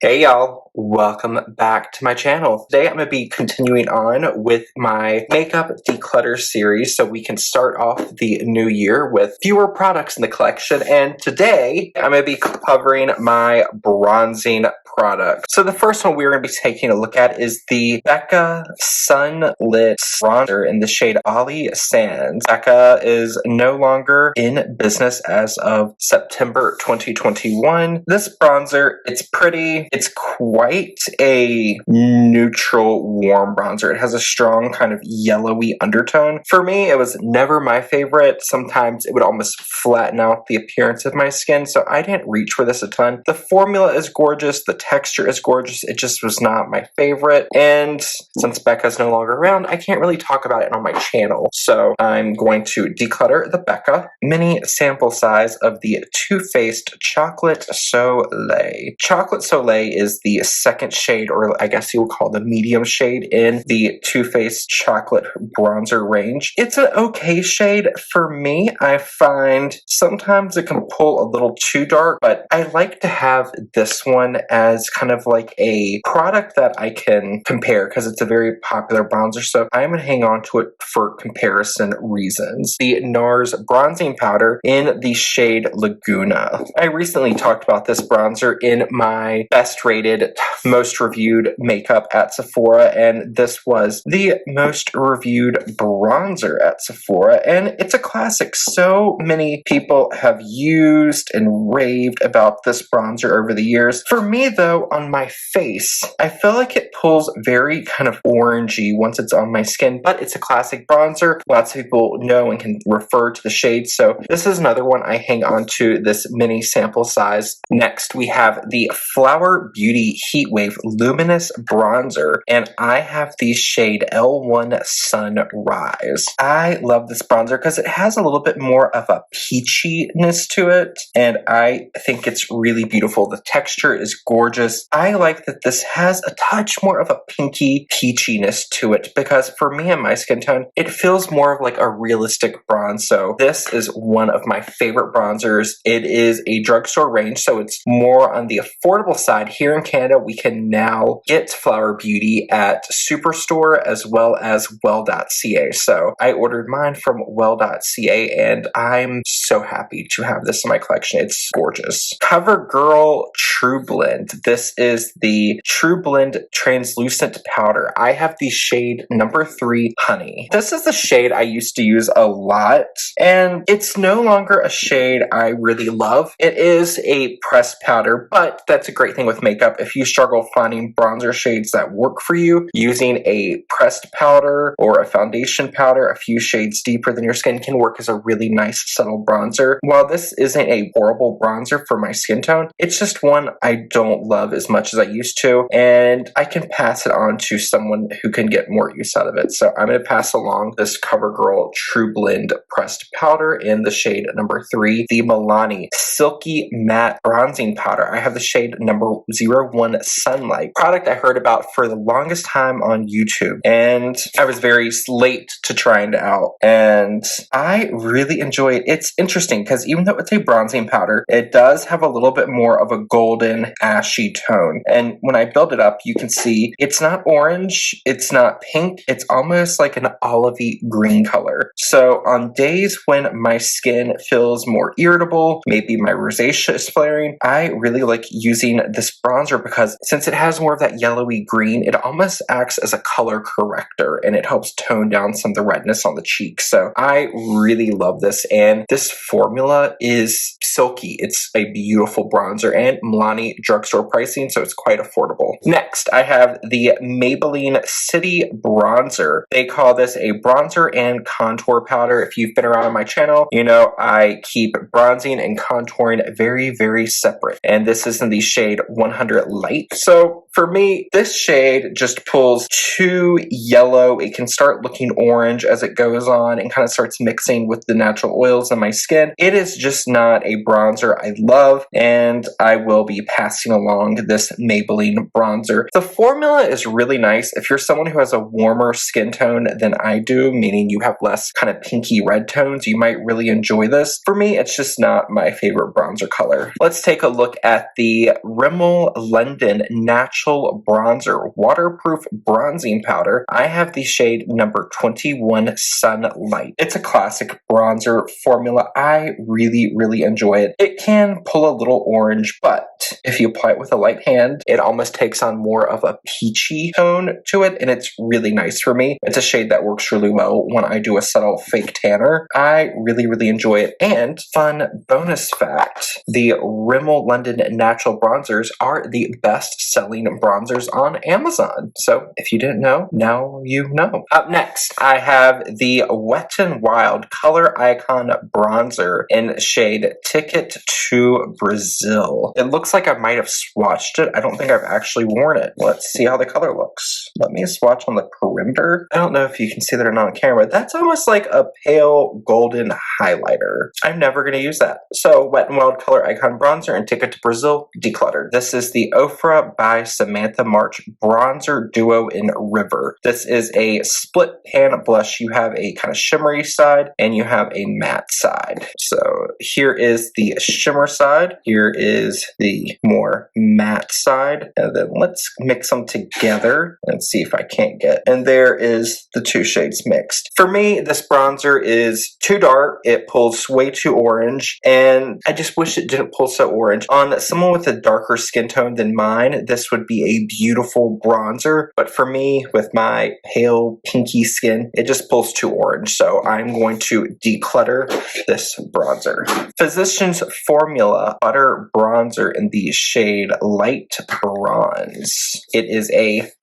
Hey y'all, welcome back to my channel. Today I'm going to be continuing on with my makeup declutter series so we can start off the new year with fewer products in the collection, and today I'm going to be covering my bronzing products. So the first one we're going to be taking a look at is the Becca Sunlit Bronzer in the shade Bali Sands. Becca is no longer in business as of September 2021. This bronzer, it's pretty. It's quite a neutral, warm bronzer. It has a strong kind of yellowy undertone. For me, it was never my favorite. Sometimes it would almost flatten out the appearance of my skin, so I didn't reach for this a ton. The formula is gorgeous. The texture is gorgeous. It just was not my favorite. And since Becca's no longer around, I can't really talk about it on my channel. So I'm going to declutter the Becca mini sample size of the Too Faced Chocolate Soleil. Chocolate Soleil is the second shade, or I guess you would call the medium shade in the Too Faced Chocolate Bronzer range. It's an okay shade for me. I find sometimes it can pull a little too dark, but I like to have this one as kind of like a product that I can compare because it's a very popular bronzer, so I'm going to hang on to it for comparison reasons. The NARS bronzing powder in the shade Laguna. I recently talked about this bronzer in my best rated, most reviewed makeup at Sephora, and this was the most reviewed bronzer at Sephora, and it's a classic. So many people have used and raved about this bronzer over the years. For me though, on my face, I feel like it pulls very kind of orangey once it's on my skin, but it's a classic bronzer. Lots of people know and can refer to the shade, so this is another one I hang on to, this mini sample size. Next, we have the Flower Beauty Heatwave Luminous Bronzer, and I have the shade L1 Sunrise. I love this bronzer because it has a little bit more of a peachiness to it, and I think it's really beautiful. The texture is gorgeous. I like that this has a touch more of a pinky peachiness to it because for me and my skin tone, it feels more of like a realistic bronze. So this is one of my favorite bronzers. It is a drugstore range, so it's more on the affordable side. Here in Canada, we can now get Flower Beauty at Superstore as well as well.ca. So I ordered mine from well.ca, and I'm so happy to have this in my collection. It's gorgeous. CoverGirl True Blend. This is the True Blend Translucent Powder. I have the shade number 3 Honey. This is the shade I used to use a lot, and it's no longer a shade I really love. It is a pressed powder, but that's a great thing with makeup. If you struggle finding bronzer shades that work for you, using a pressed powder or a foundation powder a few shades deeper than your skin can work as a really nice subtle bronzer. While this isn't a horrible bronzer for my skin tone, it's just one I don't love as much as I used to, and I can pass it on to someone who can get more use out of it. So I'm going to pass along this CoverGirl True Blend pressed powder in the shade number 3, the Milani Silky Matte Bronzing Powder. I have the shade number 01 Sunlight. Product I heard about for the longest time on YouTube, and I was very late to trying it out, and I really enjoy it. It's interesting because even though it's a bronzing powder, it does have a little bit more of a golden ashy tone, and when I build it up, you can see it's not orange, it's not pink, it's almost like an olivey green color. So on days when my skin feels more irritable, maybe my rosacea is flaring, I really like using this bronzer because since it has more of that yellowy green, it almost acts as a color corrector, and it helps tone down some of the redness on the cheeks. So I really love this, and this formula is silky. It's a beautiful bronzer, and Milani drugstore pricing, so it's quite affordable. Next, I have the Maybelline City Bronzer. They call this a bronzer and contour powder. If you've been around on my channel, you know I keep bronzing and contouring very, very separate, and this is in the shade 100 Light. So for me, this shade just pulls too yellow. It can start looking orange as it goes on and kind of starts mixing with the natural oils in my skin. It is just not a bronzer I love, and I will be passing along this Maybelline bronzer. The formula is really nice if you're someone who has a warmer skin tone than I do, meaning you have less kind of pinky red tones. You might really enjoy this. For me, it's just not my favorite bronzer color. Let's take a look at the Rimmel Rimmel London Natural Bronzer Waterproof Bronzing Powder. I have the shade number 21 Sunlight. It's a classic bronzer formula. I really, really enjoy it. It can pull a little orange, but if you apply it with a light hand, it almost takes on more of a peachy tone to it, and it's really nice for me. It's a shade that works really well when I do a subtle fake tanner. I really, really enjoy it. And fun bonus fact, the Rimmel London Natural Bronzers are the best-selling bronzers on Amazon. So if you didn't know, now you know. Up next, I have the Wet n Wild Color Icon Bronzer in shade Ticket to Brazil. It looks like I might have swatched it. I don't think I've actually worn it. Let's see how the color looks. Let me swatch on the perimeter. I don't know if you can see that or not on camera. That's almost like a pale golden highlighter. I'm never going to use that. So Wet n Wild Color Icon Bronzer and Ticket to Brazil Decluttered. This is the Ofra by Samantha March Bronzer Duo in River. This is a split pan blush. You have a kind of shimmery side and you have a matte side. So here is the shimmer side. Here is the more matte side. And then let's mix them together and see if I can't get. And there is the two shades mixed. For me, this bronzer is too dark. It pulls way too orange, and I just wish it didn't pull so orange. On someone with a darker skin tone than mine, this would be a beautiful bronzer, but for me, with my pale pinky skin, it just pulls too orange, so I'm going to declutter this bronzer. Physicians Formula Butter Bronzer in the shade Light Bronze. It is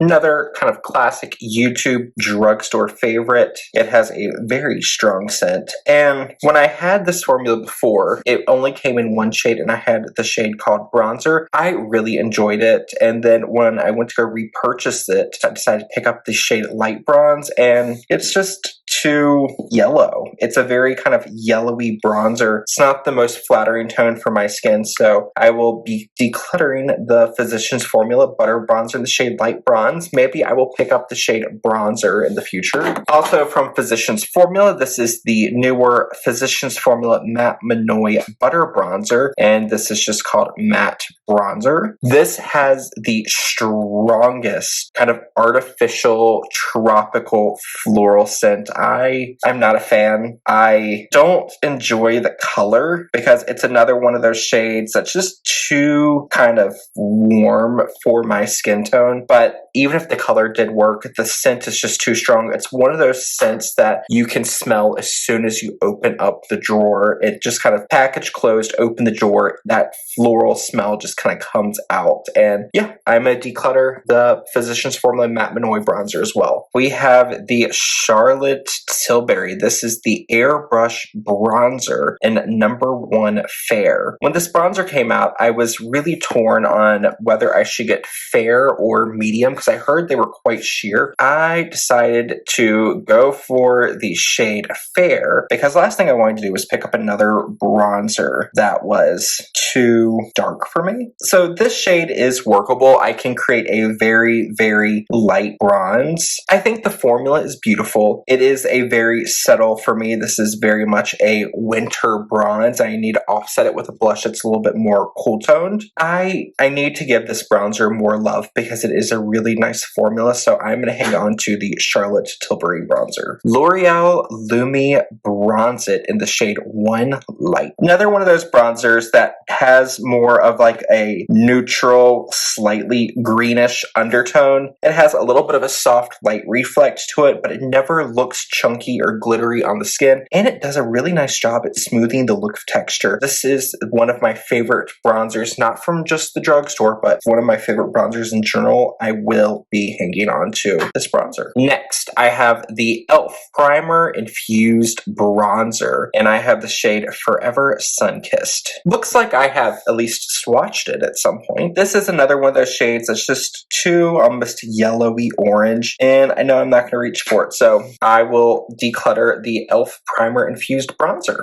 another kind of classic YouTube drugstore favorite. It has a very strong scent, and when I had this formula before, it only came in one shade, and I had the shade called Bronzer. I really enjoyed it, and then when I went to go repurchase it, I decided to pick up the shade Light Bronze, and it's just too yellow. It's a very kind of yellowy bronzer. It's not the most flattering tone for my skin, so I will be decluttering the Physicians Formula Butter Bronzer in the shade Light Bronze. Maybe I will pick up the shade Bronzer in the future. Also from Physicians Formula, this is the newer Physicians Formula Matte Minoy Butter Bronzer, and this is just called Matte Bronzer. This has the strongest kind of artificial tropical floral scent. I'm not a fan. I don't enjoy the color because it's another one of those shades that's just too kind of warm for my skin tone. But even if the color did work, the scent is just too strong. It's one of those scents that you can smell as soon as you open up the drawer. It just kind of package closed, open the drawer, that floral smell just kind of comes out. And yeah, I'm going to declutter the Physicians Formula Matte Minoy Bronzer as well. We have the Charlotte Tilbury. This is the Airbrush Bronzer in number 1 Fair. When this bronzer came out, I was really torn on whether I should get fair or medium because I heard they were quite sheer. I decided to go for the shade Fair because last thing I wanted to do was pick up another bronzer that was too dark for me. So this shade is workable. I can create a very, very light bronze. I think the formula is beautiful. It is a very subtle for me. This is very much a winter bronze. I need to offset it with a blush that's a little bit more cool toned. I need to give this bronzer more love because it is a really nice formula, so I'm going to hang on to the Charlotte Tilbury bronzer. L'Oreal Lumi Bronze It in the shade 1 Light. Another one of those bronzers that has more of like a neutral, slightly greenish undertone. It has a little bit of a soft light reflect to it, but it never looks chunky or glittery on the skin, and it does a really nice job at smoothing the look of texture. This is one of my favorite bronzers, not from just the drugstore, but one of my favorite bronzers in general. I will be hanging on to this bronzer. Next, I have the e.l.f. Primer Infused Bronzer, and I have the shade Forever Sunkissed. Looks like I have at least swatched it at some point. This is another one of those shades that's just too almost yellowy orange, and I know I'm not going to reach for it, so I will will declutter the e.l.f. Primer Infused Bronzer.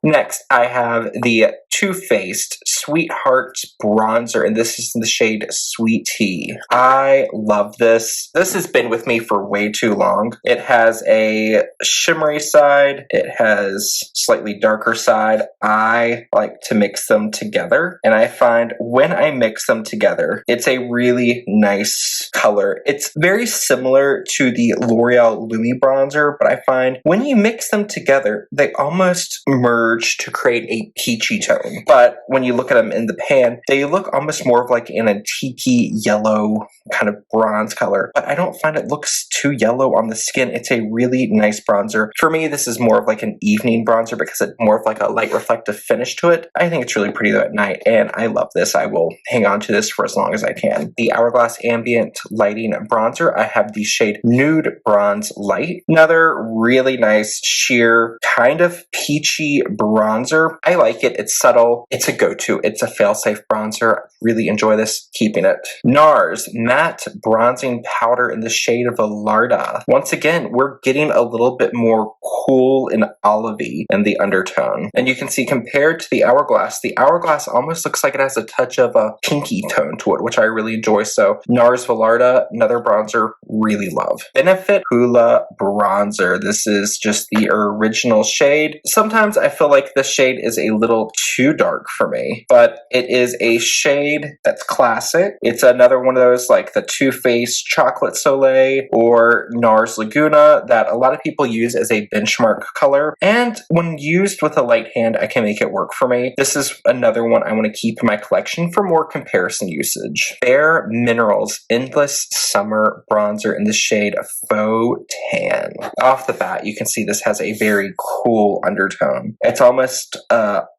Next, I have the Too Faced Sweetheart Bronzer, and this is in the shade Sweet Tea. I love this. This has been with me for way too long. It has a shimmery side. It has slightly darker side. I like to mix them together, and I find when I mix them together, it's a really nice color. It's very similar to the L'Oreal Lumi bronzer, but I find when you mix them together, they almost merge to create a peachy tone. But when you look at them in the pan, they look almost more of like an antique yellow kind of bronze color. But I don't find it looks too yellow on the skin. It's a really nice bronzer. For me, this is more of like an evening bronzer because it's more of like a light reflective finish to it. I think it's really pretty though at night, and I love this. I will hang on to this for as long as I can. The Hourglass Ambient Lighting Bronzer, I have the shade Nude Bronze Light. Another really nice sheer kind of peachy bronzer. I like it. It's subtle. It's a go-to. It's a fail-safe bronzer. Really enjoy this. Keeping it. NARS Matte Bronzing Powder in the shade of Velarda. Once again, we're getting a little bit more cool and olivey in the undertone. And you can see compared to the Hourglass almost looks like it has a touch of a pinky tone to it, which I really enjoy. So NARS Velarda, another bronzer, really love. Benefit Hoola Bronzer. This is just the original shade. Sometimes I feel like this shade is a little too dark for me, but it is a shade that's classic. It's another one of those like the Too Faced Chocolate Soleil or NARS Laguna that a lot of people use as a benchmark color. And when used with a light hand, I can make it work for me. This is another one I want to keep in my collection for more comparison usage. Bare Minerals Endless Summer Bronzer in the shade Faux Tan. Off the bat, you can see this has a very cool undertone. It's almost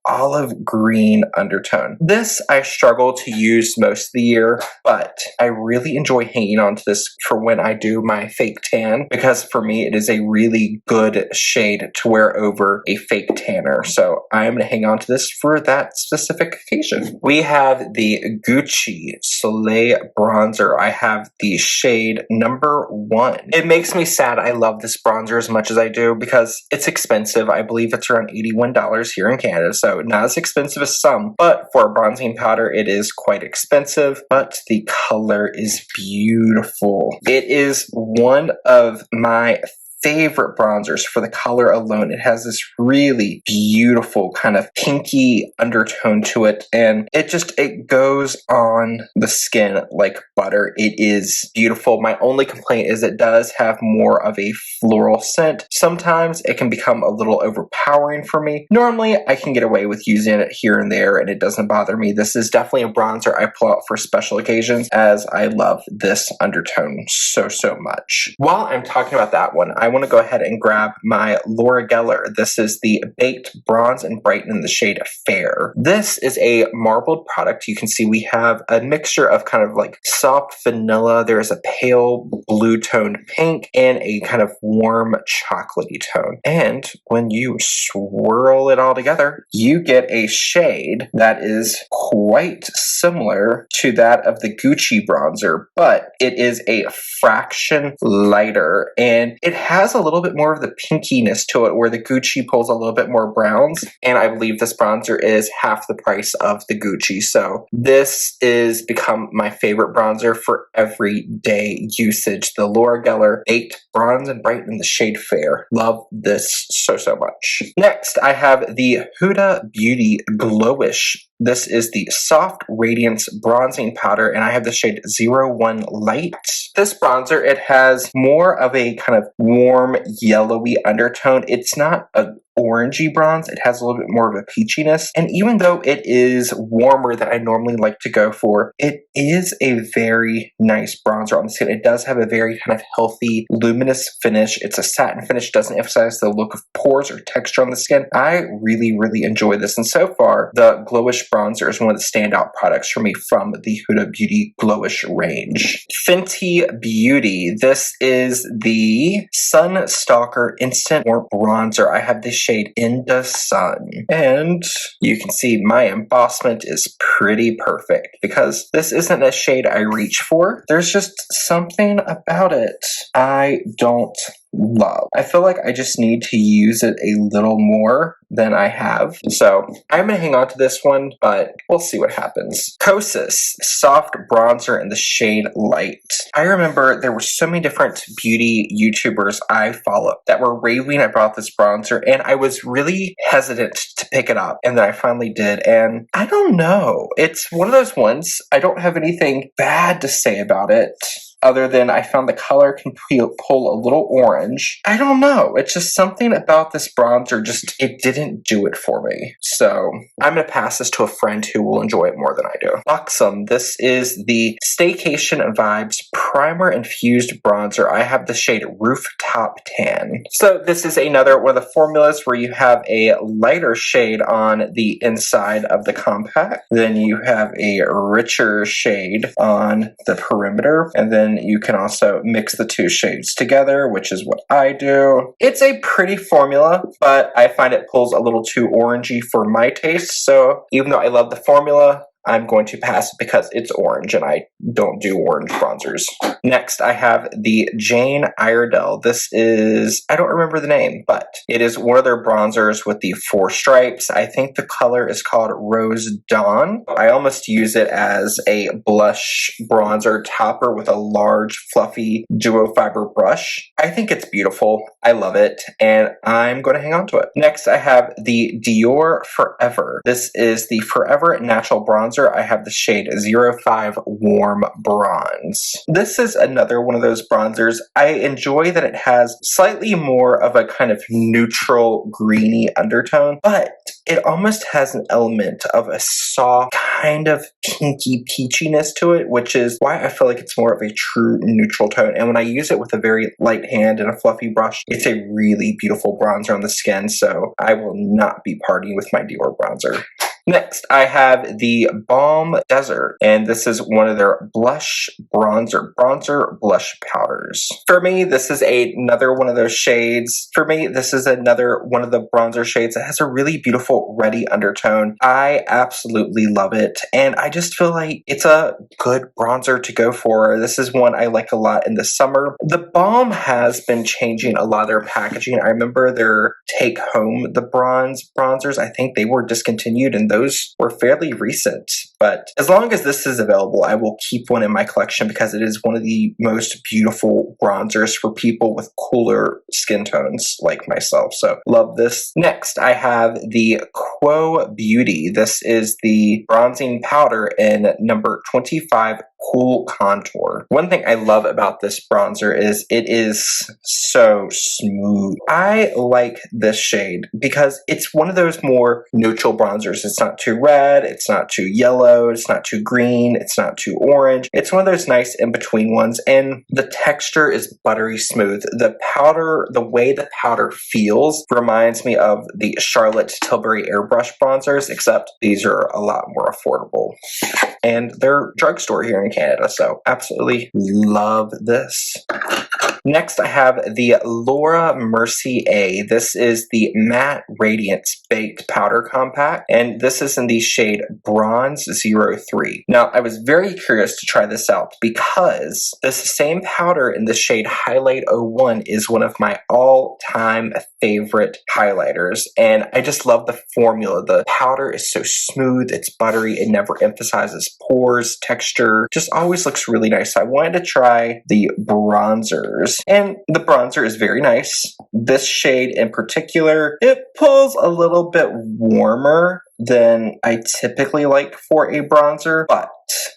olive green undertone. This I struggle to use most of the year, but I really enjoy hanging on to this for when I do my fake tan, because for me it is a really good shade to wear over a fake tanner. So I'm going to hang on to this for that specific occasion. We have the Gucci Soleil Bronzer. I have the shade number 1. It makes me sad I love this bronzer as much as I do because it's expensive. I believe it's around $81 here in Canada, so not as expensive as some, but for a bronzing powder, it is quite expensive, but the color is beautiful. It is one of my favorite bronzers for the color alone. It has this really beautiful kind of pinky undertone to it, and it goes on the skin like butter. It is beautiful. My only complaint is it does have more of a floral scent. Sometimes it can become a little overpowering for me. Normally, I can get away with using it here and there, and it doesn't bother me. This is definitely a bronzer I pull out for special occasions, as I love this undertone so much. While I'm talking about that one, I want to go ahead and grab my L'Oreal. This is the Baked Bronze and Brighten in the shade Fair. This is a marbled product. You can see we have a mixture of kind of like soft vanilla. There's a pale blue toned pink and a kind of warm chocolatey tone. And when you swirl it all together, you get a shade that is quite similar to that of the Gucci bronzer, but it is a fraction lighter, and it has a little bit more of the pinkiness to it, where the Gucci pulls a little bit more browns, and I believe this bronzer is half the price of the Gucci. So this is become my favorite bronzer for everyday usage. The L'Oreal Baked Bronze and Brighten in the shade Fair. Love this so much. Next, I have the Huda Beauty Glowish. This is the Soft Radiance Bronzing Powder, and I have the shade 01 Light. This bronzer, it has more of a kind of warm yellowy undertone. It's not a orangey bronze. It has a little bit more of a peachiness. And even though it is warmer than I normally like to go for, it is a very nice bronzer on the skin. It does have a very kind of healthy, luminous finish. It's a satin finish, doesn't emphasize the look of pores or texture on the skin. I really enjoy this. And so far, the Glowish bronzer is one of the standout products for me from the Huda Beauty Glowish range. Fenty Beauty. This is the Sun Stalker Instant Warmth Bronzer. I have this shade In the Sun, and you can see my embossment is pretty perfect because this isn't a shade I reach for. There's just something about it I don't love. I feel like I just need to use it a little more than I have. So I'm going to hang on to this one, but we'll see what happens. Kosas Soft Bronzer in the shade Light. I remember there were so many different beauty YouTubers I follow that were raving about this bronzer, and I was really hesitant to pick it up, and then I finally did, and I don't know. It's one of those ones, I don't have anything bad to say about it, other than I found the color can pull a little orange. I don't know. It's just something about this bronzer, just it didn't do it for me. So I'm going to pass this to a friend who will enjoy it more than I do. Buxom. This is the Staycation Vibes Primer Infused Bronzer. I have the shade Rooftop Tan. So this is another one of the formulas where you have a lighter shade on the inside of the compact. Then you have a richer shade on the perimeter, and then you can also mix the two shades together, which is what I do. It's a pretty formula, but I find it pulls a little too orangey for my taste. So even though I love the formula, I'm going to pass it because it's orange and I don't do orange bronzers. Next, I have the Jane Iredale. This is, I don't remember the name, but it is one of their bronzers with the 4 stripes. I think the color is called Rose Dawn. I almost use it as a blush bronzer topper with a large, fluffy duo fiber brush. I think it's beautiful. I love it, and I'm going to hang on to it. Next, I have the Dior Forever. This is the Forever Natural Bronzer. I have the shade 05 Warm Bronze. This is another one of those bronzers. I enjoy that it has slightly more of a kind of neutral greeny undertone, but it almost has an element of a soft kind of pinky peachiness to it, which is why I feel like it's more of a true neutral tone. And when I use it with a very light hand and a fluffy brush, it's a really beautiful bronzer on the skin, so I will not be partying with my Dior bronzer. Next, I have the Balm Desert, and this is one of their blush bronzer blush powders. For me, this is another one of those shades. For me, this is another one of the bronzer shades that has a really beautiful reddy undertone. I absolutely love it, and I just feel like it's a good bronzer to go for. This is one I like a lot in the summer. The Balm has been changing a lot of their packaging. I remember their Take Home the bronzers. I think they were discontinued, and those were fairly recent, but as long as this is available, I will keep one in my collection because it is one of the most beautiful bronzers for people with cooler skin tones like myself, so love this. Next, I have the Quo Beauty. This is the bronzing powder in number 25 Cool Contour. One thing I love about this bronzer is it is so smooth. I like this shade because it's one of those more neutral bronzers. It's not too red, it's not too yellow, it's not too green, it's not too orange. It's one of those nice in-between ones, and the texture is buttery smooth. The powder, the way the powder feels reminds me of the Charlotte Tilbury Airbrush bronzers, except these are a lot more affordable. And they're drugstore here in Canada, so absolutely love this. Next, I have the Laura Mercier A. This is the Matte Radiance Baked Powder Compact, and this is in the shade Bronze 03. Now, I was very curious to try this out because this same powder in the shade Highlight 01 is one of my all-time favorite highlighters, and I just love the formula. The powder is so smooth, it's buttery, it never emphasizes pores, texture, just always looks really nice. So I wanted to try the bronzers, and the bronzer is very nice. This shade in particular, it pulls a little bit warmer than I typically like for a bronzer, but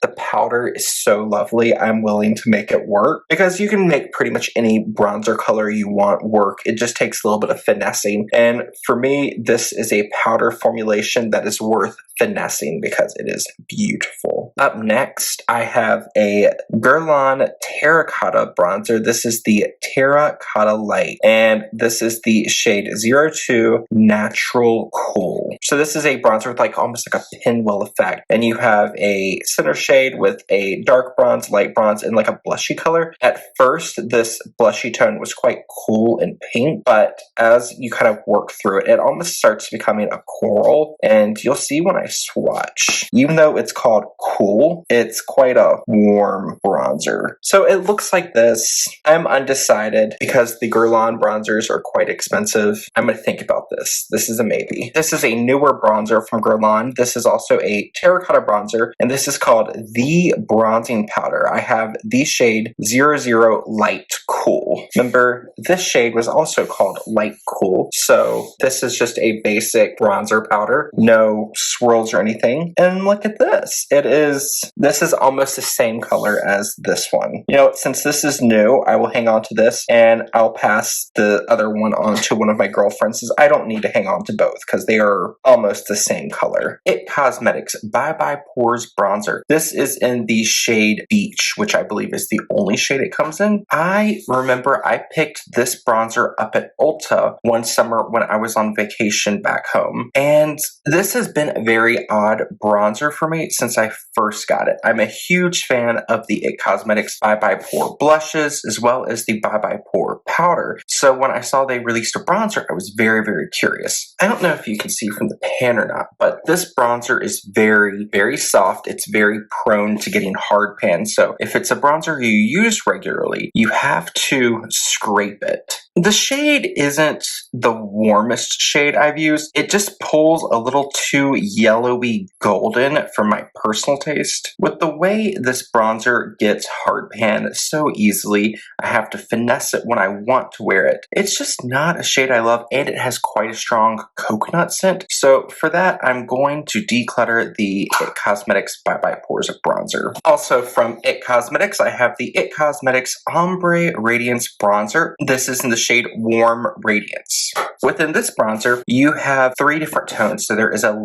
the powder is so lovely, I'm willing to make it work because you can make pretty much any bronzer color you want work. It just takes a little bit of finessing, and for me, this is a powder formulation that is worth finessing because it is beautiful. Up next, I have a Guerlain Terracotta bronzer. This is the Terracotta Light, and this is the shade 02 Natural Cool. So this is a bronzer bronzer with like almost like a pinwheel effect. And you have a center shade with a dark bronze, light bronze, and like a blushy color. At first, this blushy tone was quite cool and pink, but as you kind of work through it, it almost starts becoming a coral. And you'll see when I swatch, even though it's called cool, it's quite a warm bronzer. So it looks like this. I'm undecided because the Guerlain bronzers are quite expensive. I'm going to think about this. This is a maybe. This is a newer bronzer from Guerlain. This is also a terracotta bronzer, and this is called the Bronzing Powder. I have the shade 00 Light Cool. Remember, this shade was also called Light Cool. So this is just a basic bronzer powder, no swirls or anything. And look at this. This is almost the same color as this one. You know, since this is new, I will hang on to this and I'll pass the other one on to one of my girlfriends. I don't need to hang on to both because they are almost the same color. It Cosmetics Bye Bye Pores Bronzer. This is in the shade Beach, which I believe is the only shade it comes in. I remember I picked this bronzer up at Ulta one summer when I was on vacation back home. And this has been a very odd bronzer for me since I first got it. I'm a huge fan of the It Cosmetics Bye Bye Pore blushes as well as the Bye Bye Pore powder. So when I saw they released a bronzer, I was very, very curious. I don't know if you can see from the pan or not, but this bronzer is very, very soft. It's very prone to getting hard pan. So if it's a bronzer you use regularly, you have to scrape it. The shade isn't the warmest shade I've used. It just pulls a little too yellowy golden for my personal taste. With the way this bronzer gets hard pan so easily, I have to finesse it when I want to wear it. It's just not a shade I love, and it has quite a strong coconut scent. So for that, I'm going to declutter the It Cosmetics Bye Bye Pores bronzer. Also from It Cosmetics, I have the It Cosmetics Ombre Radiance Bronzer. This is in the shade Warm Radiance. Within this bronzer, you have 3 different tones. So there is a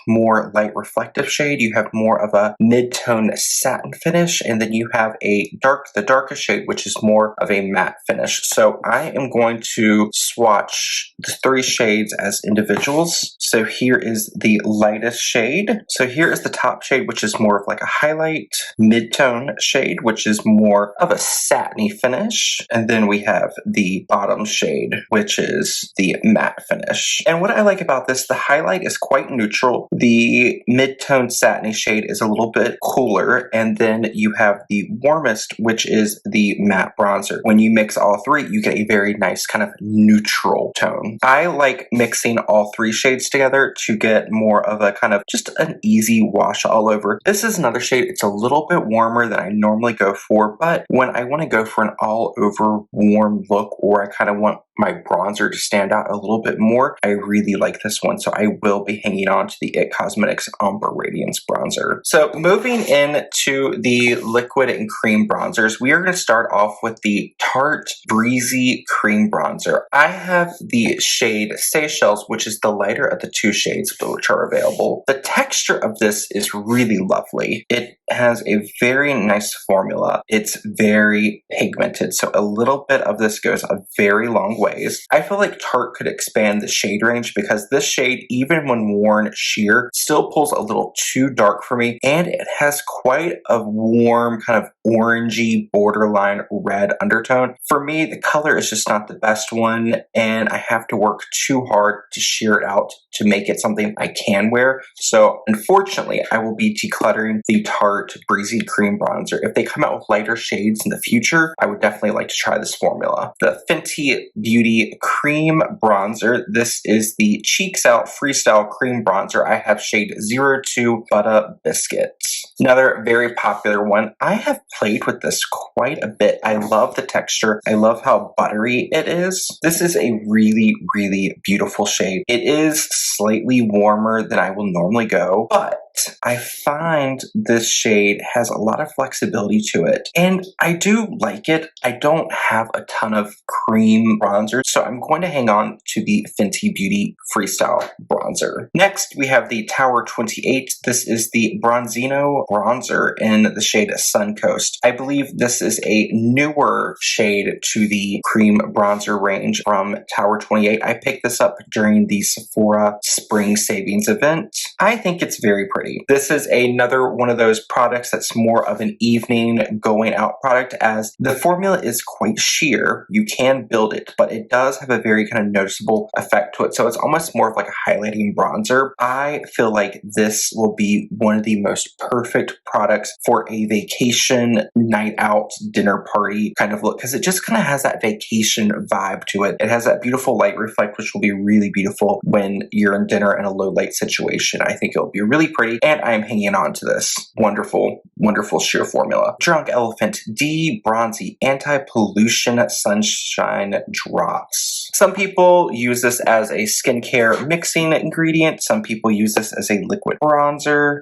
more light reflective shade, you have more of a mid-tone satin finish, and then you have the darkest shade, which is more of a matte finish. So I am going to swatch the 3 shades as individuals. So here is the lightest shade. So here is the top shade, which is more of like a highlight, mid-tone shade, which is more of a satiny finish. And then we have the bottom shade, which is the matte finish. And what I like about this, the highlight is quite neutral. The mid-tone satiny shade is a little bit cooler. And then you have the warmest, which is the matte bronzer. When you mix all 3, you get a very nice kind of neutral tone. I like mixing all 3 shades together to get more of a kind of just an easy wash all over. This is another shade. It's a little bit warmer than I normally go for, but when I want to go for an all over warm look, or I kind of want my bronzer to stand out a little bit more, I really like this one. So I will be hanging on to the It Cosmetics Ombre Radiance bronzer. So moving into the liquid and cream bronzers, we are going to start off with the Tarte Breezy Cream Bronzer. I have the shade Seychelles, which is the lighter of the 2 shades which are available. The texture of this is really lovely. It has a very nice formula. It's very pigmented, so a little bit of this goes a very long ways. I feel like Tarte could expand the shade range because this shade, even when worn sheer, still pulls a little too dark for me, and it has quite a warm kind of orangey borderline red undertone. For me, the color is just not the best one, and I have to work too hard to sheer it out to make it something I can wear. So unfortunately, I will be decluttering the Tarte Breezy Cream Bronzer. If they come out with lighter shades in the future, I would definitely like to try this formula. The Fenty Beauty Cream Bronzer. This is the Cheeks Out Freestyle Cream Bronzer. I have shade 02 Butter Biscuit. Another very popular one. I have played with this quite a bit. I love the texture. I love how buttery it is. This is a really, really beautiful shade. It is slightly warmer than I will normally go, but I find this shade has a lot of flexibility to it, and I do like it. I don't have a ton of cream bronzers, so I'm going to hang on to the Fenty Beauty Freestyle Bronzer. Next, we have the Tower 28. This is the Bronzino Bronzer in the shade Suncoast. I believe this This is a newer shade to the cream bronzer range from Tower 28. I picked this up during the Sephora Spring Savings event. I think it's very pretty. This is another one of those products that's more of an evening going out product, as the formula is quite sheer. You can build it, but it does have a very kind of noticeable effect to it. So it's almost more of like a highlighting bronzer. I feel like this will be one of the most perfect products for a vacation, night out, dinner party kind of look, because it just kind of has that vacation vibe to it. It has that beautiful light reflect, which will be really beautiful when you're in dinner in a low light situation. I think it'll be really pretty, and I am hanging on to this wonderful, wonderful sheer formula. Drunk Elephant De-Bronzy Anti-Pollution Sunshine Drops. Some people use this as a skincare mixing ingredient. Some people use this as a liquid bronzer.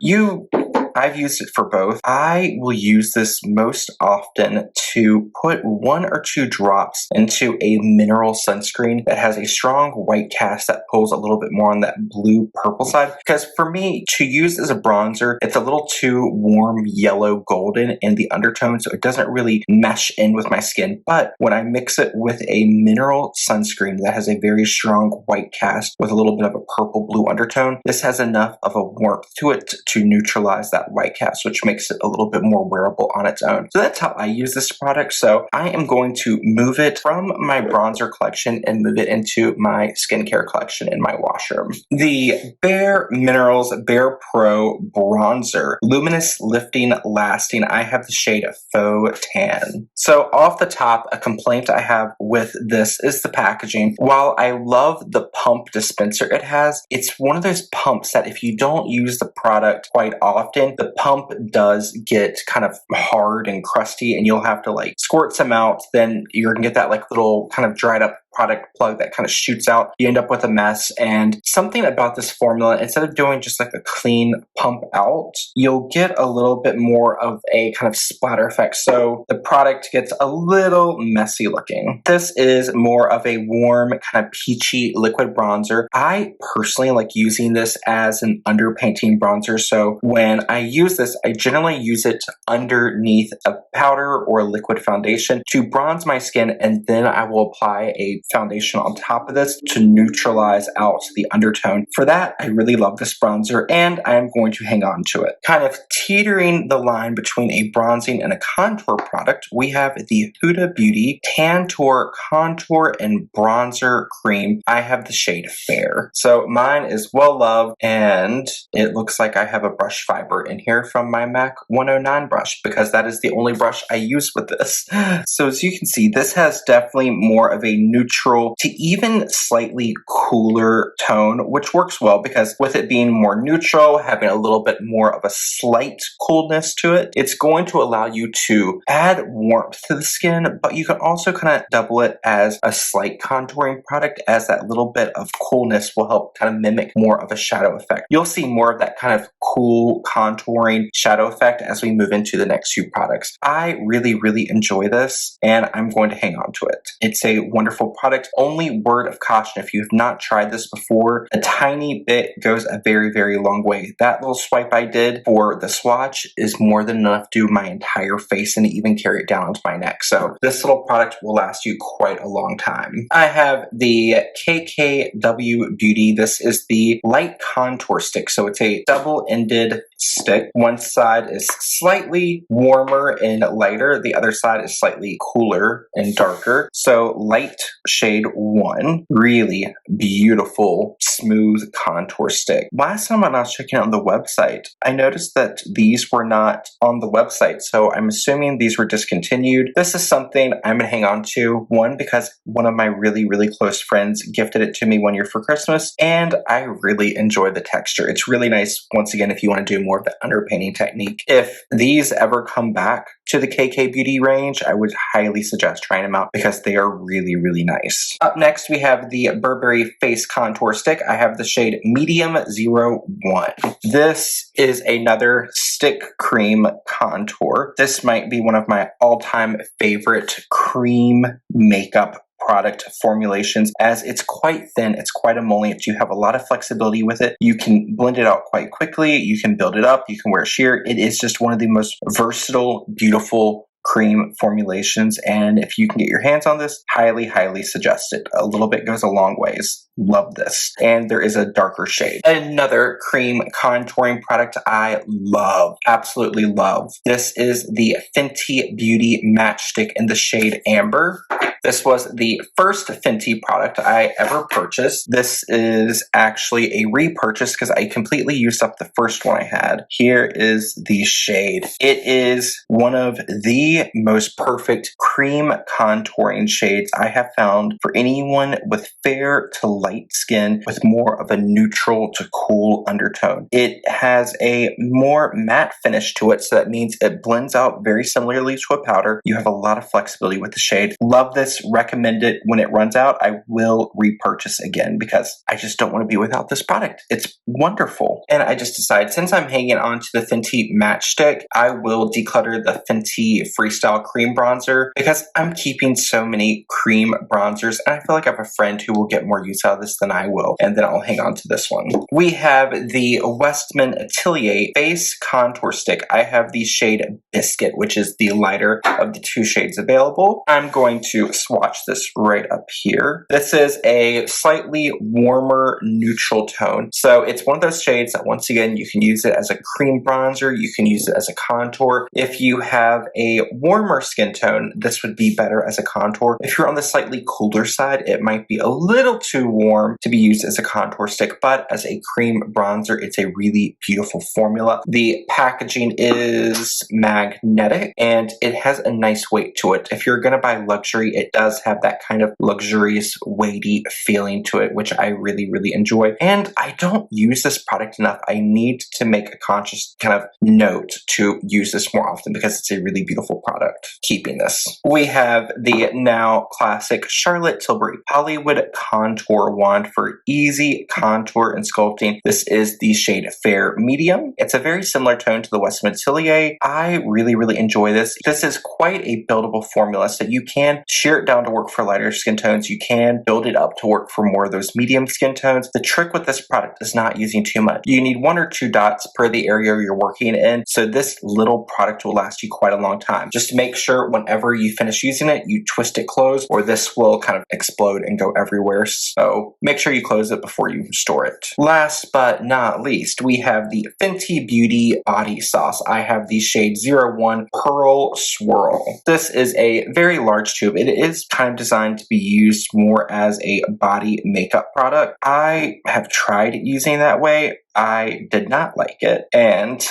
I've used it for both. I will use this most often to put 1 or 2 drops into a mineral sunscreen that has a strong white cast that pulls a little bit more on that blue purple side. Because for me, to use as a bronzer, it's a little too warm yellow golden in the undertone, so it doesn't really mesh in with my skin. But when I mix it with a mineral sunscreen that has a very strong white cast with a little bit of a purple blue undertone, this has enough of a warmth to it to neutralize that white cast, which makes it a little bit more wearable on its own. So that's how I use this product. So I am going to move it from my bronzer collection and move it into my skincare collection in my washroom. The Bare Minerals Bare Pro Bronzer, Luminous, Lifting, Lasting. I have the shade Faux Tan. So off the top, a complaint I have with this is the packaging. While I love the pump dispenser it has, it's one of those pumps that if you don't use the product quite often, the pump does get kind of hard and crusty, and you'll have to like squirt some out. Then you're gonna get that like little kind of dried up product plug that kind of shoots out. You end up with a mess. And something about this formula, instead of doing just like a clean pump out, you'll get a little bit more of a kind of splatter effect. So the product gets a little messy looking. This is more of a warm, kind of peachy liquid bronzer. I personally like using this as an underpainting bronzer. So when I use this, I generally use it underneath a powder or a liquid foundation to bronze my skin, and then I will apply a foundation on top of this to neutralize out the undertone. For that, I really love this bronzer, and I am going to hang on to it. Kind of teetering the line between a bronzing and a contour product, we have the Huda Beauty Tantour Contour and Bronzer Cream. I have the shade Fair. So mine is well loved, and it looks like I have a brush fiber in here from my MAC 109 brush, because that is the only brush I use with this. So as you can see, this has definitely more of a neutral to even slightly cooler tone, which works well because with it being more neutral, having a little bit more of a slight coolness to it, it's going to allow you to add warmth to the skin, but you can also kind of double it as a slight contouring product, as that little bit of coolness will help kind of mimic more of a shadow effect. You'll see more of that kind of cool contouring shadow effect as we move into the next few products. I really, really enjoy this, and I'm going to hang on to it. It's a wonderful product. Only word of caution, if you have not tried this before, a tiny bit goes a very, very long way. That little swipe I did for the swatch is more than enough to do my entire face and even carry it down to my neck. So this little product will last you quite a long time. I have the KKW Beauty. This is the light contour stick. So it's a double-ended stick. One side is slightly warmer and lighter. The other side is slightly cooler and darker. So light shade 1, really beautiful, smooth contour stick. Last time when I was checking out on the website, I noticed that these were not on the website, so I'm assuming these were discontinued. This is something I'm gonna hang on to, one, because one of my really, really close friends gifted it to me one year for Christmas, and I really enjoy the texture. It's really nice, once again, if you want to do more of the underpainting technique. If these ever come back to the KK Beauty range, I would highly suggest trying them out because they are really, really nice. Up next, we have the Burberry Face Contour Stick. I have the shade Medium 01. This is another stick cream contour. This might be one of my all-time favorite cream makeup product formulations, as it's quite thin, it's quite emollient, you have a lot of flexibility with it, you can blend it out quite quickly, you can build it up, you can wear it sheer. It is just one of the most versatile, beautiful cream formulations, and if you can get your hands on this, highly suggest it. A little bit goes a long ways. Love this. And there is a darker shade. Another cream contouring product I love, absolutely love. This is the Fenty Beauty Matchstick in the shade Amber. This was the first Fenty product I ever purchased. This is actually a repurchase because I completely used up the first one I had. Here is the shade. It is one of the most perfect cream contouring shades I have found for anyone with fair to light skin with more of a neutral to cool undertone. It has a more matte finish to it, so that means it blends out very similarly to a powder. You have a lot of flexibility with the shade. Love this, recommend it. When it runs out, I will repurchase again because I just don't want to be without this product. It's wonderful. And I just decided, since I'm hanging on to the Fenty Matchstick, I will declutter the Fenty Freestyle Cream Bronzer because I'm keeping so many cream bronzers and I feel like I have a friend who will get more use out of this than I will, and then I'll hang on to this one. We have the Westman Atelier Face Contour Stick. I have the shade Biscuit, which is the lighter of the two shades available. I'm going to swatch this right up here. This is a slightly warmer neutral tone. So it's one of those shades that, once again, you can use it as a cream bronzer, you can use it as a contour. If you have a warmer skin tone, this would be better as a contour. If you're on the slightly cooler side, it might be a little too warm to be used as a contour stick, but as a cream bronzer, it's a really beautiful formula. The packaging is magnetic and it has a nice weight to it. If you're gonna buy luxury, it does have that kind of luxurious, weighty feeling to it, which I really enjoy. And I don't use this product enough. I need to make a conscious kind of note to use this more often because it's a really beautiful product. Keeping this. We have the now classic Charlotte Tilbury Hollywood Contour Wand for easy contour and sculpting. This is the shade Fair Medium. It's a very similar tone to the Westman Atelier. I really enjoy this. This is quite a buildable formula, so you can shear it down to work for lighter skin tones. You can build it up to work for more of those medium skin tones. The trick with this product is not using too much. You need 1 or 2 dots per the area you're working in, so this little product will last you quite a long time. Just make sure whenever you finish using it, you twist it closed, or this will kind of explode and go everywhere. So make sure you close it before you store it. Last but not least, we have the Fenty Beauty Body Sauce. I have the shade 01 Pearl Swirl. This is a very large tube. It is kind of designed to be used more as a body makeup product. I have tried using that way. I did not like it, and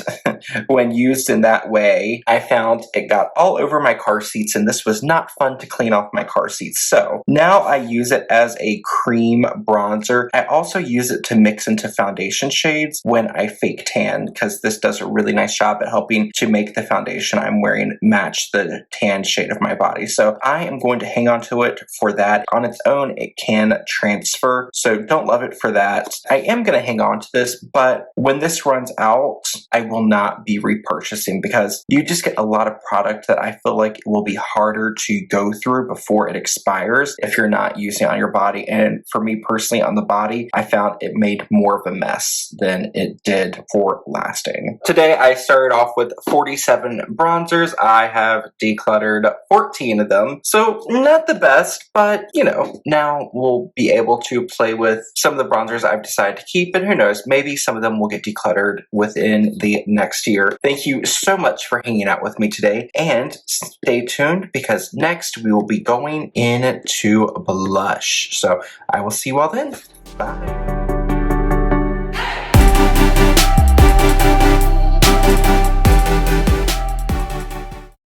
when used in that way, I found it got all over my car seats, and this was not fun to clean off my car seats. So now I use it as a cream bronzer. I also use it to mix into foundation shades when I fake tan, because this does a really nice job at helping to make the foundation I'm wearing match the tan shade of my body. So I am going to hang on to it for that. On its own, it can transfer, so don't love it for that. I am going to hang on to this, but when this runs out, I will not be repurchasing because you just get a lot of product that I feel like will be harder to go through before it expires if you're not using it on your body. And for me personally, on the body, I found it made more of a mess than it did for lasting. Today, I started off with 47 bronzers. I have decluttered 14 of them. So not the best, but you know, now we'll be able to play with some of the bronzers I've decided to keep, and who knows, maybe some of them will get decluttered within the next year. Thank you so much for hanging out with me today, and stay tuned because next we will be going into blush. So I will see you all then. Bye.